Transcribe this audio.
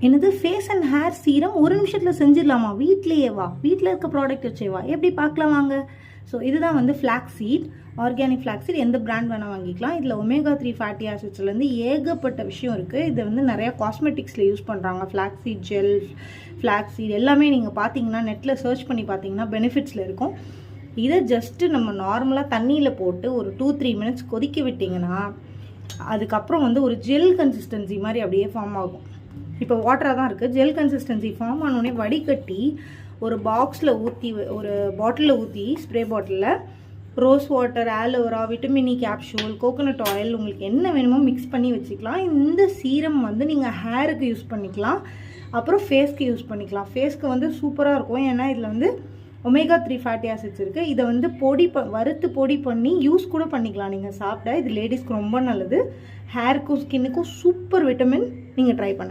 என்னது face and hair serum ஒரு நிமிஷத்தில் செஞ்சிடலாமா? வீட்லேயே வா, வீட்டில் இருக்க ப்ராடக்ட் வச்சே வா, எப்படி பார்க்கலாம் வாங்க. ஸோ இதுதான் வந்து flax seed, organic flax seed. எந்த பிராண்ட் வேணால் வாங்கிக்கலாம். இதில் ஒமேகா 3 ஃபேட்டி ஆசிட்ஸ்லேருந்து ஏகப்பட்ட விஷயம் இருக்குது. இதை வந்து நிறையா காஸ்மெட்டிக்ஸில் யூஸ் பண்ணுறாங்க. Flax seed gel, flax seed எல்லாமே நீங்கள் பார்த்தீங்கன்னா நெட்டில் சர்ச் பண்ணி பார்த்தீங்கன்னா பெனிஃபிட்ஸில் இருக்கும். இதை ஜஸ்ட்டு நம்ம நார்மலாக தண்ணியில் போட்டு ஒரு 2-3 மினிட்ஸ் கொதிக்க விட்டிங்கன்னா அதுக்கப்புறம் வந்து ஒரு ஜெல் கன்சிஸ்டன்சி மாதிரி அப்படியே ஃபார்ம் ஆகும். இப்போ வாட்டராக தான் இருக்குது. ஜெல் கன்சிஸ்டன்சி ஃபார்ம் ஆனோடனே வடிகட்டி ஒரு பாக்ஸில் ஊற்றி, ஒரு பாட்டிலில் ஊற்றி, ஸ்ப்ரே பாட்டிலில் rose water, aloe vera, vitamin E capsule, coconut oil, உங்களுக்கு என்ன வேணுமோ மிக்ஸ் பண்ணி வச்சுக்கலாம். இந்த சீரம் வந்து நீங்கள் ஹேருக்கு யூஸ் பண்ணிக்கலாம், அப்புறம் ஃபேஸ்க்கு யூஸ் பண்ணிக்கலாம். ஃபேஸ்க்கு வந்து சூப்பராக இருக்கும். ஏன்னா இதில் வந்து ஒமேகா 3 ஃபேட்டி ஆசிட்ஸ் இருக்குது. இதை வந்து வறுத்து பொடி பண்ணி யூஸ் கூட பண்ணிக்கலாம் நீங்கள் சாப்பிட்டா. இது லேடிஸ்க்கு ரொம்ப நல்லது. ஹேருக்கும் ஸ்கின்னுக்கும் சூப்பர் விட்டமின். நீங்கள் ட்ரை பண்ணுங்கள்.